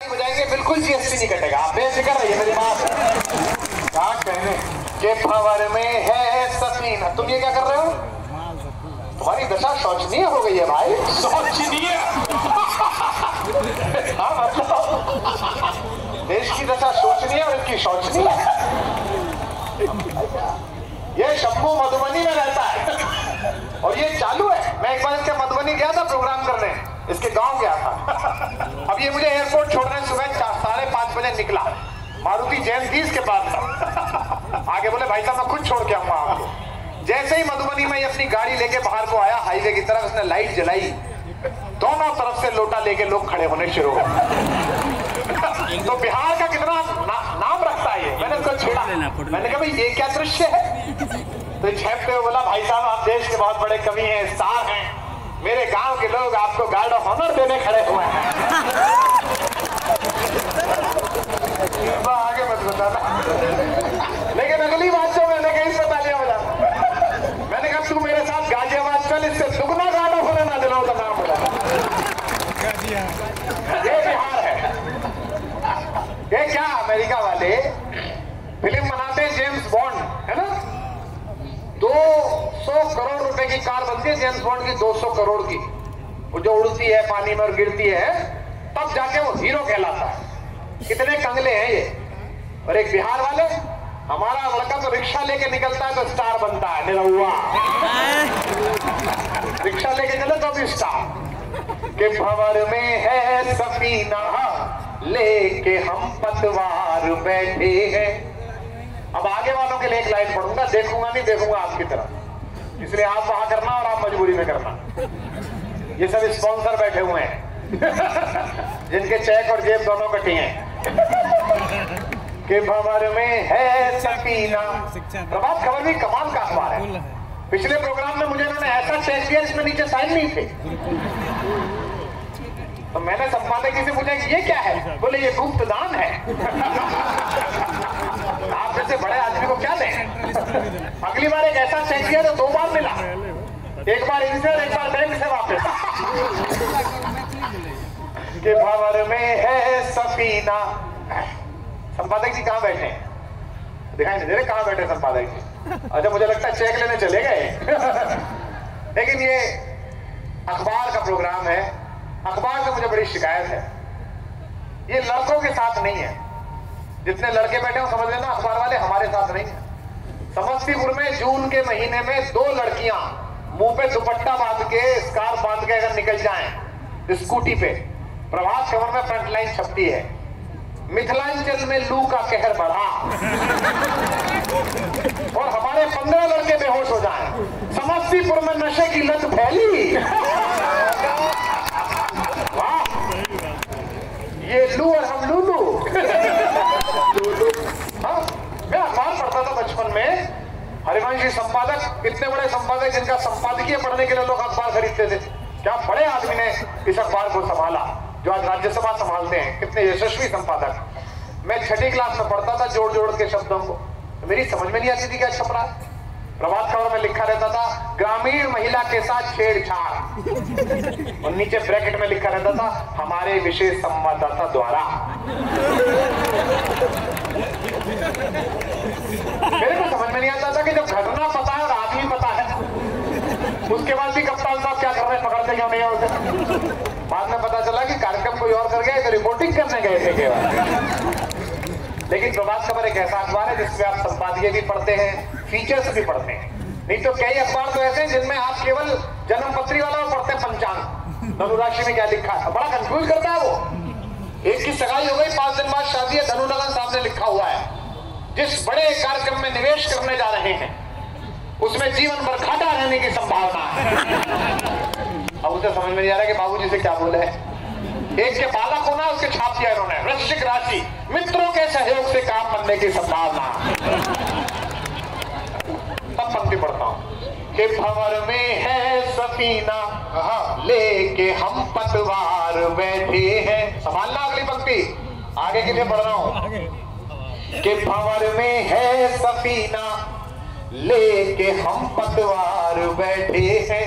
बजाएंगे बिल्कुल जीएसटी नहीं कटेगा, आप बेफिक्र रहिए मेरी बात। क्या कहने के भंवर में है सफीना, तुम ये क्या कर रहे हो? तुम्हारी दशा शोचनीय हो गई है भाई। शोचनीय? हाँ मतलब देश की दशा शोचनीय और इसकी शोचनीय। ये शंभू मधुबनी में रहता है और ये चालू है। मैं एक बार इसके मधुबनी गया था प्रोग्राम करने, इसके गांव गया था। अब ये मुझे एयरपोर्ट छोड़ने सुबह 5:30 बजे निकला, मारुति जैन 20 के बाद था। आगे बोले भाई साहब मैं खुद छोड़ के आऊंगा आपको। जैसे ही मधुबनी में अपनी गाड़ी लेके बाहर को आया हाईवे की तरफ, उसने लाइट जलाई, दोनों तरफ से लोटा लेके लोग खड़े होने शुरू हो गए। तो बिहार का कितना नाम रखता है ये। मैंने उसको छेड़ा, मैंने कहा भाई ये क्या दृश्य है? तो छेपते हुए बोला भाई साहब आप देश के बहुत बड़े कवि हैं, स्टार हैं, मेरे गांव के लोग आपको गार्ड ऑफ ऑनर देने खड़े हुए हैं। आगे मत बताना। लेकिन अगली बात जो मैंने कही से पहले हो जाता, मैंने कहा तू मेरे साथ गाजियाबाद चल, इससे दुगना गार्ड ऑफ ऑनर ना दिलाओ तो नाम बोला। ये बिहार है। ये क्या अमेरिका वाले फिल्म बनाते हैं जेम्स बॉन्ड, है ना? 200 करोड़ रुपए की कार बनती है जेम्स बॉन्ड की, 200 करोड़ की, वो जो उड़ती है पानी में और गिरती है, तब जाके वो हीरो कहलाता है। कितने कंगले हैं ये। और एक बिहार वाले, हमारा लड़का तो रिक्शा लेके निकलता है तो स्टार बनता है, निरहुआ। रिक्शा लेके चले तो भी स्टार। के भंवर में है सफीना, लेके हम पतवार बैठे हैं। अब आगे वालों के लिए एक लाइन पढ़ूंगा, देखूंगा नहीं देखूंगा आपकी तरफ, इसलिए आप वहां करना और आप मजबूरी में करना। ये सब स्पॉन्सर बैठे हुए हैं जिनके चेक और जेब दोनों कटी हैं। के भंवर में है सफीना। प्रभात खबर भी कमाल का अखबार है। पिछले प्रोग्राम में मुझे उन्होंने ऐसा चेक दिया जिसमें नीचे साइन नहीं थे। तो मैंने संपादक जी से पूछा कि ये क्या है? बोले ये गुप्त दान है। आप जैसे बड़े आदमी को क्या दें? अगली बार एक ऐसा चेक दिया तो 2 बार मिला, एक बार इनसे और एक बार बैंक से वापस। के भंवर में है सफीना। संपादक जी कहाँ बैठे हैं? दिखाई नहीं दे रहे कहाँ बैठे संपादक जी। अच्छा मुझे लगता है चेक लेने चले गए। लेकिन ये अखबार का प्रोग्राम है, अखबार से मुझे बड़ी शिकायत है। ये लड़कों के साथ नहीं है। जितने लड़के बैठे हो समझ लेना अखबार वाले हमारे साथ नहीं है। समस्तीपुर में जून के महीने में 2 लड़कियां मुंह पे दुपट्टा बांध के, स्कार्फ बांध के अगर निकल जाएं स्कूटी पे, प्रभात खबर में फ्रंटलाइन छपती है, मिथिलांचल में लू का कहर बढ़ा और हमारे 15 लड़के बेहोश हो जाएं। समस्तीपुर में नशे की लत फैली। वाह, ये लू और हम लूलू। हाँ, मैं अखबार पढ़ता था बचपन में, हरिवंशी संपादक, इतने बड़े संपादक जिनका संपादकीय पढ़ने के लिए लोग अखबार खरीदते थे। क्या बड़े आदमी ने इस अखबार को संभाला, जो आज राज्यसभा संभालते हैं, कितने यशस्वी संपादक। मैं 6ठी क्लास में पढ़ता था जोड़ जोड़ के शब्दों को, तो मेरी समझ में नहीं आती थी क्या छप रहा है। प्रभात खबर में लिखा रहता था ग्रामीण महिला के साथ छेड़छाड़, और नीचे ब्रैकेट में लिखा रहता था हमारे विशेष संवाददाता द्वारा। मेरे को समझ में नहीं आता था कि जब घटना पता है और आदमी पता है, उसके बाद भी कप्तान साहब क्या कर रहे हैं, पकड़ते क्यों नहीं होते। बाद में पता चला कि कार्यक्रम कोई और कर गए तो रिपोर्टिंग करने गए थे केवल। लेकिन प्रभात खबर एक ऐसा अखबार है जिसमें आप संपादकीय भी पढ़ते हैं, फीचर्स भी पढ़ते हैं। नहीं तो कई अखबार तो ऐसे हैं जिनमें आप केवल जन्मपत्री वाला पढ़ते हैं, पंचांग, धनुराशि में क्या लिखा है, बड़ा कंफ्यूज करता है वो। एक की सगाई हो गई, 5 दिन बाद शादी है, धनुलग्न सामने लिखा हुआ है। जिस बड़े कार्यक्रम में निवेश करने जा रहे हैं उसमें जीवन भर घाटा रहने की संभावना है। अब उसे समझ में नहीं आ रहा कि बाबूजी से क्या बोले। एक के बालक होना, उसके छाप दिया इन्होंने, वृश्चिक राशि, मित्रों के सहयोग से काम बनने की संभावना। तब पंक्ति पढ़ता हूं कि भंवर में है सफीना, लेके हम पतवार बैठे हैं। संभालना अगली पंक्ति, आगे के लिए पढ़ रहा हूं कि भंवर में है सफीना, लेके हम पतवार बैठे हैं।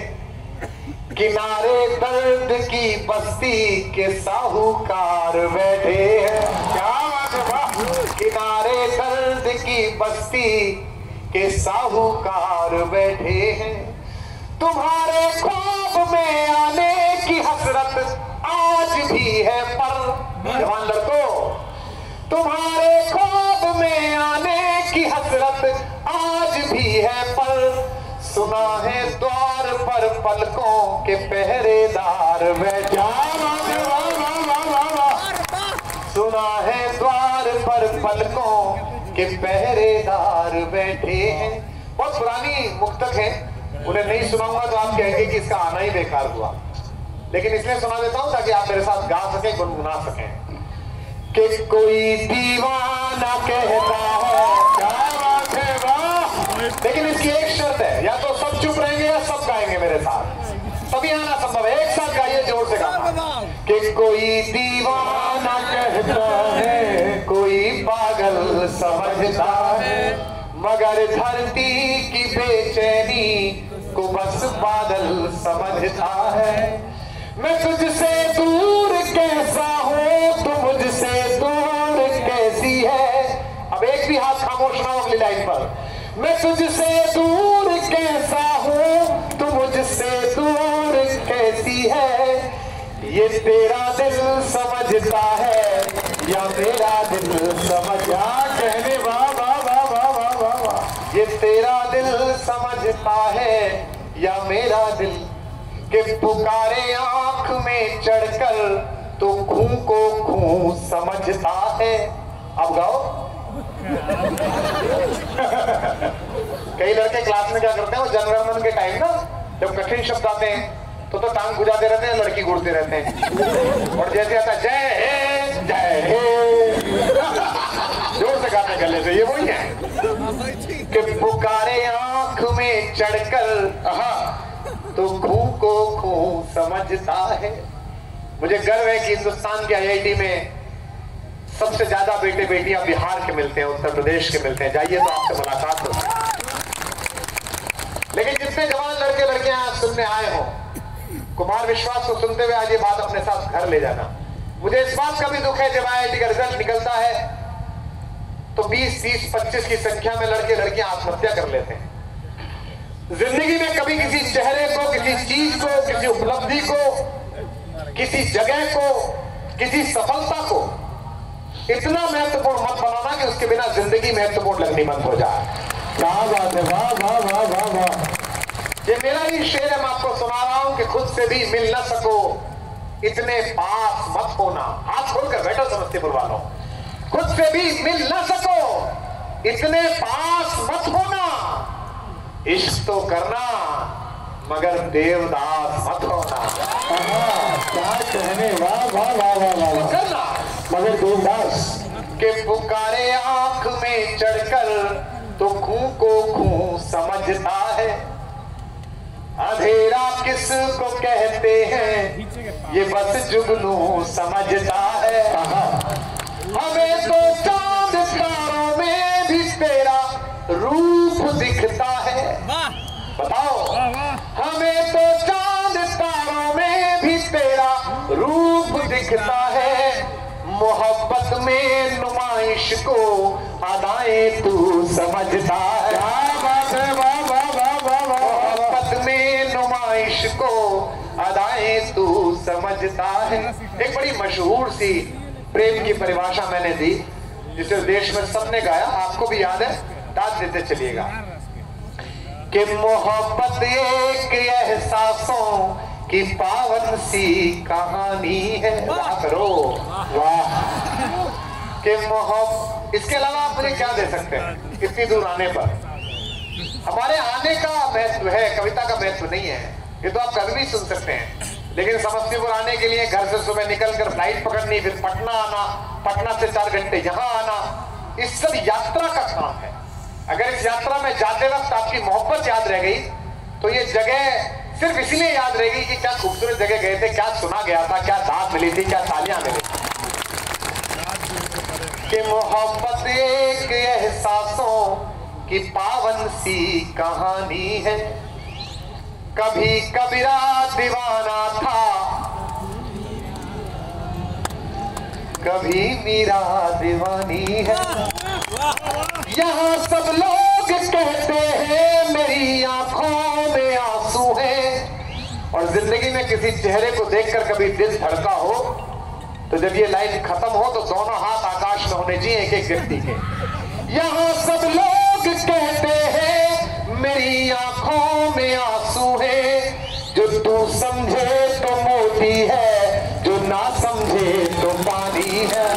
किनारे दर्द की बस्ती के साहूकार बैठे हैं। क्या बात है, वाह। किनारे दर्द की बस्ती के साहूकार बैठे हैं। तुम्हारे ख्वाब में आने की हसरत आज भी है, पर जवान लड़कों, तुम्हारे ख्वाब में आने की हसरत आज भी है, पर सुना है द्वार पर पलकों के पहरेदार बैठे। सुना है द्वार पर पलकों के पहरेदार बैठे हैं। बहुत पुरानी मुक्तक है, उन्हें नहीं सुनाऊंगा तो आप कहेंगे कि इसका आना ही बेकार हुआ, लेकिन इसलिए सुना देता हूं ताकि आप मेरे साथ गा सकें, गुनगुना सकें। कि कोई दीवाना कहता है, क्या बात है, वाह। लेकिन इसकी एक शर्त है, या तो सब चुप रहेंगे या सब गाएंगे मेरे साथ। सभी आना संभव है, एक साथ गाइए, जोर से गाना। कि कोई दीवाना कहता है, कोई पागल समझता है, मगर धरती की बेचैनी को बस बादल समझता है। मैं तुझसे दूर कैसा हूँ, तू मुझसे दूर कैसी है। अब एक भी हाथ खामोश ना हो अगली लाइन पर। मैं तुझसे दूर कैसा हूँ, तू मुझसे दूर कैसी है। ये तेरा दिल समझता है या मेरा दिल समझा, कहने वाह वाह वाह वाह वाह वाह वाह। ये तेरा दिल समझता है या मेरा दिल, के पुकारे आंख में चढ़कर तो खूं को खूं समझता है। अब गाओ। कई लड़के क्लास में क्या करते हैं, वो जनगणमन के टाइम ना जब कठिन शब्द आते हैं तो टांग गुजाते रहते हैं, लड़की घूरते रहते हैं, और जैसे आता जय हे जय हे, जोर से गाते गले से, ये वही है कि पुकारे आंख में चढ़कर तो खूं को खूं समझता है। मुझे गर्व है कि हिंदुस्तान के IIT में सबसे ज्यादा बेटे बेटियां बिहार के मिलते हैं, उत्तर प्रदेश के मिलते हैं। जाइए तो आपसे मुलाकात हो। लेकिन जितने जवान लड़के लड़कियां आज सुनने आए हो, कुमार विश्वास को सुनते हुए आज ये बात अपने साथ घर ले जाना। मुझे इस बात का भी दुख है, जब IIT का रिजल्ट निकलता है तो 20, 30, 25 की संख्या में लड़के लड़कियां आत्महत्या कर लेते हैं। जिंदगी में कभी किसी चेहरे को, किसी चीज को, किसी उपलब्धि को, किसी जगह को, किसी सफलता को इतना महत्वपूर्ण मत बनाना कि उसके बिना जिंदगी महत्वपूर्ण लगनी मत हो जाए। क्या बात है, वाह वाह वाह वाह वाह। ये मेरा ही शेर है, मैं आपको सुना रहा हूं कि खुद से भी मिल न सको इतने पास मत होना। हाथ खोलकर बैठो समस्तीपुर वालों, खुद से भी मिल न सको इतने पास मत होना। इश्क तो करना मगर देवदास मत होना। क्या कहने, वाह वाह वाह वाह वाह। करना मगर देवदास के पुकारे आंख में चढ़कर तो खूं को खूं समझता है। अंधेरा किसको कहते हैं ये बस जुगनू समझता है। हमें तो चांद तारों में भी तेरा रूप दिखता है। बताओ, हमें तो चांद तारों में भी तेरा रूप दिखता है। मोहब्बत में नुमाइश को अदाएं तू समझता है। मोहब्बत में नुमाइश को अदाएं तू समझता है। एक बड़ी मशहूर सी प्रेम की परिभाषा मैंने दी, जिसे देश में सबने गाया, आपको भी याद है, दाद देते चलिएगा। कि मोहब्बत एक एहसासों की पावन सी कहानी है। करो वाह। कि मोहब्बत, इसके अलावा आप मुझे क्या दे सकते हैं इतनी दूर आने पर? हमारे आने का महत्व है, कविता का महत्व नहीं है। ये तो आप कभी भी सुन सकते हैं, लेकिन समस्तीपुर आने के लिए घर से सुबह निकलकर फ्लाइट पकड़नी, फिर पटना आना, पटना से 4 घंटे यहाँ आना, इस सब यात्रा का काम है। अगर इस यात्रा में जाते वक्त आपकी मोहब्बत याद रह गई तो ये जगह सिर्फ इसलिए याद रहेगी कि क्या खूबसूरत जगह गए थे, क्या सुना गया था, क्या दाद मिली थी, क्या तालियां मिली। कि मोहब्बत एक एहसासों की पावन सी कहानी है। कभी कबीरा दीवाना था, कभी मीरा दीवानी है। यहाँ सब लोग कहते हैं मेरी आंखों में आंसू है। और जिंदगी में किसी चेहरे को देखकर कभी दिल धड़का हो तो जब ये लाइन खत्म हो तो दोनों हाथ आकाश में होने चाहिए एक एक व्यक्ति के। यहाँ सब लोग कहते हैं मेरी आंखों में आंसू है, जो तू समझे तो मोती है, जो ना समझे तो पानी है।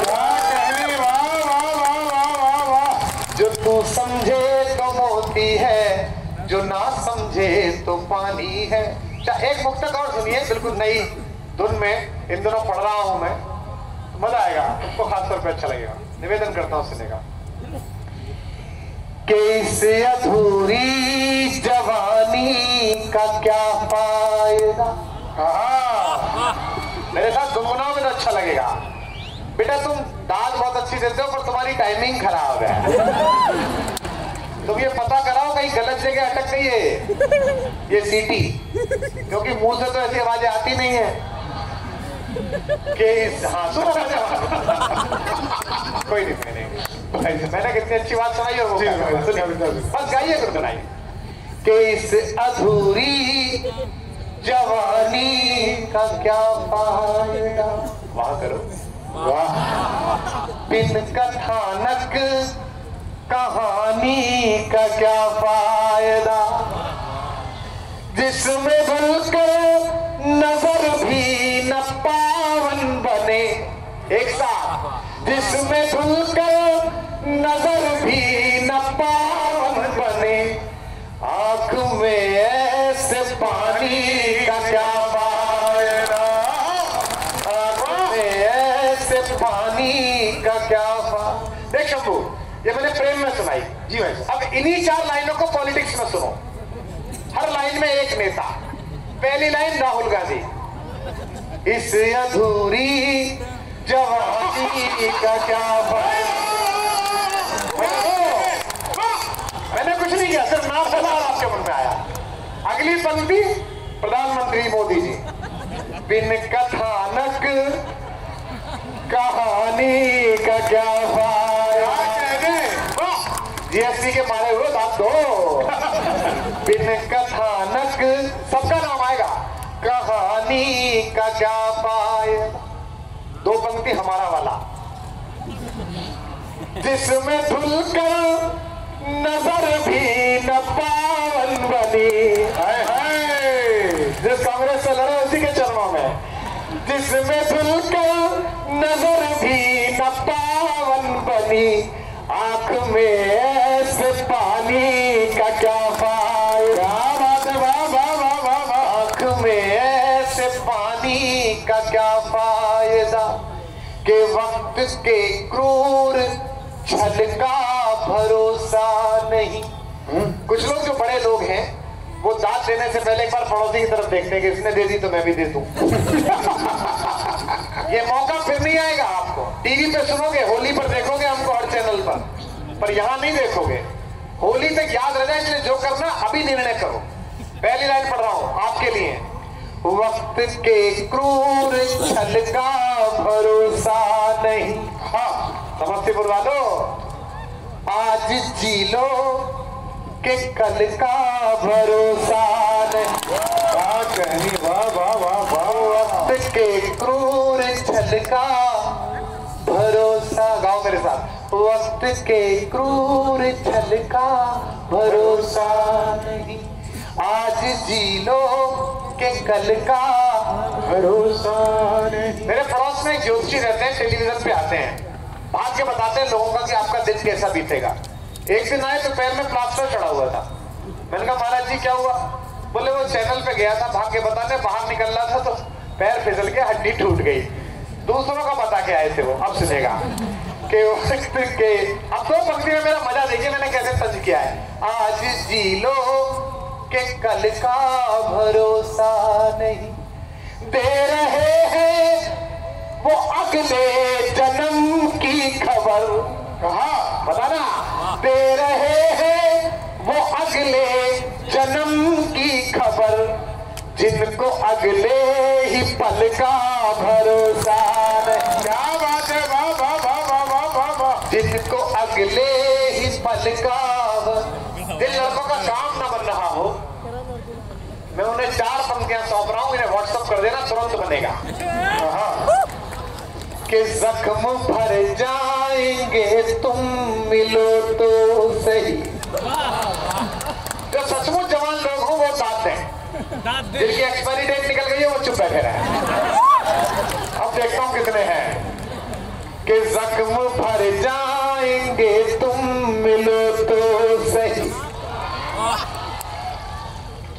जो तू समझे तो मोती है, जो ना समझे तो पानी है। एक मुक्तक और सुनिए, बिल्कुल नई धुन में इन दोनों पढ़ रहा हूं मैं, मजा आएगा, आपको खासतौर पे अच्छा लगेगा। निवेदन करता हूं सुनने का। कैसे अधूरी जवानी का क्या फायदा। मेरे साथ गुनगुनाओ में तो अच्छा लगेगा। बेटा तुम दाल बहुत अच्छी देते हो पर तुम्हारी टाइमिंग खराब है। तुम ये पता कराओ कहीं गलत जगह अटक नहीं है ये सीटी, क्योंकि मुंह से तो ऐसी आवाजें आती नहीं है कि हाँ सुनो कोई नहीं, मैंने कितनी अच्छी बात सुनाई और वो बस गाइए गुनगुनाइए। कि इस अधूरी जवानी का क्या फायदा। वाह करो वाह। बिन कथानक कहानी का क्या फायदा, जिसमें भूलकर नजर भी न पावन बने। एक साथ, जिसमें भूलकर नजर भी न पावन बने, आंख में ऐसे पानी का क्या फायदा, आंख में ऐसे पानी का क्या फायदा। देख शंभू, ये मैंने प्रेम में सुनाई जी भाई। अब इन्हीं 4 लाइनों को पॉलिटिक्स में सुनो। हर लाइन में एक नेता। पहली लाइन राहुल गांधी, इस अधूरी जवानी का क्या फायदा। मैंने कुछ नहीं किया, सिर्फ नाम बोला और आपके मन में आया। अगली पंक्ति प्रधानमंत्री मोदी जी, बिन कथानक कहानी का क्या फायदा। जीएसटी के मारे हुए बात दो। बिन कथानक, सबका नाम आएगा, कहानी का क्या फायदा। 2 पंक्ति हमारा वाला, जिसमें धुलकर नजर भी न पावन बनी। जिस कांग्रेस से लड़े उसी के चरणों में, जिसमें धुलकर नजर भी न पावन बनी, आंख में ऐसे पानी का क्या फायदा। आंख में ऐसे पानी का क्या फायदा, के वक्त के क्रूर छल का भरोसा नहीं। कुछ लोग जो बड़े लोग हैं वो दांत देने से पहले एक बार पड़ोसी की तरफ देखते हैं कि इसने दे दी तो मैं भी दे दूं। ये मौका फिर नहीं आएगा आपको। टीवी पे सुनोगे, होली पर देखोगे हमको हर चैनल पर यहां नहीं देखोगे। होली तक याद रह जाए, इसलिए जो करना अभी निर्णय करो। पहली लाइन पढ़ रहा हूं आपके लिए, वक्त के क्रूर छल का भरोसा नहीं। हाँ समस्तीपुर वालों, आज जी लो के कल का भरोसा नहीं। वाह वाह वाह वाह। वक्त के क्रूर छल का भरोसा, गाओ मेरे साथ। वक्त के क्रूर छल का भरोसा नहीं, आज जी लो के कल का भरोसा नहीं। मेरे पड़ोस में एक ज्योतिषी रहते हैं, टेलीविजन पे आते हैं, भाग के बताते हैं लोगों का कि आपका दिन कैसा बीतेगा। एक दिन आए तो पैर में प्लास्टर चढ़ा हुआ था। मैंने कहा महाराज जी क्या हुआ? बोले वो चैनल पे गया था भाग के बताने, बाहर निकल रहा था तो पैर फिसल के हड्डी टूट गई। दूसरों का बता के आए थे वो। अब सुनेगा कि अब 2 पंक्ति में मेरा मजा देखिए मैंने कैसे तंज किया है। आज जी लो के कल का भरोसा नहीं, दे रहे हैं वो अगले जन्म की खबर। कहा बताना, दे रहे हैं वो अगले जन्म की खबर। जिनको अगले ही पल का भरोसा नहीं। क्या बात है, वाह वाह वाह वाह वाह वाह वाह। जिनको अगले ही पल का, जिन लड़कों का काम ना बन रहा हो, मैं उन्हें 4 पंक्तियां सौंप रहा हूं, इन्हें व्हाट्सएप कर देना, तुरंत बनेगा। कि जख्म भर जाएंगे तुम मिलो तो सही। जो सचमुच जवान लोग हो वो दांत हैं, जिनकी एक्सपायरी डेट निकल गई है वो चुप बैठे रहे। अब देखता हूं कितने हैं। कि जख्म भर जाएंगे तुम मिलो तो सही,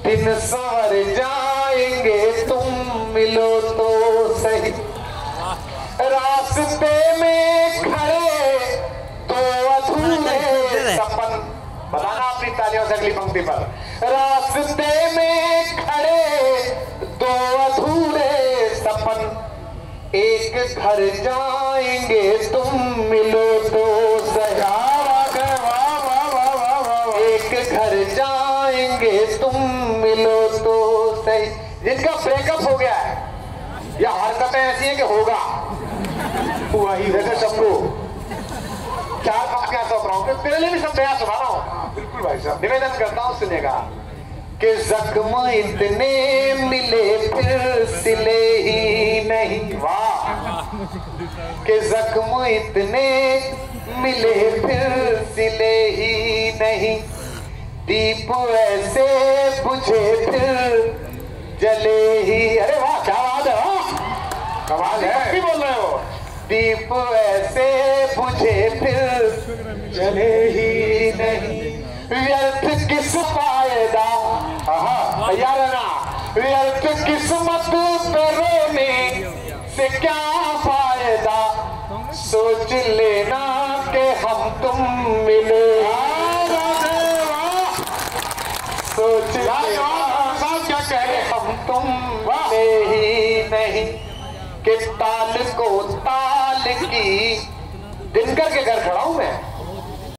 दिन संवर जाएंगे तुम मिलो तो सही। रास्ते में खड़े दो अधूरे सपन, बताना अपनी तालियों से अगली पंक्ति पर। रास्ते में खड़े दो अधूरे सपन, एक घर जाएंगे तुम मिलो तो सही। एक घर जाएंगे तुम मिलो तो सही। जिनका ब्रेकअप हो गया है या हरकतें ऐसी हैं कि होगा हुआ ही, वैसे सबको 4 पंक्तियां सौंप रहा हूं, तेरे लिए भी सब नया सुना रहा हूं। बिल्कुल भाई साहब, निवेदन करता हूं सुनेगा। कि जख्म इतने मिले फिर सिले ही नहीं, वाह। कि जख्म इतने मिले फिर सिले ही नहीं, दीप ऐसे बुझे फिर जले ही। अरे वाह, क्या बात है, वाह कमाल है, क्या बोल रहे हो। दीप ऐसे बुझे फिर जले ही नहीं, व्यर्थ किस फायदा। तैयार है ना। व्यर्थ किस्मत पे रोने से क्या फायदा, सोच लेना कि हम तुम मिले। सोच लेना क्या कह रहे हम तुम मिले ही नहीं। कि ताल को ताल की, दिनकर के घर खड़ा हूं मैं,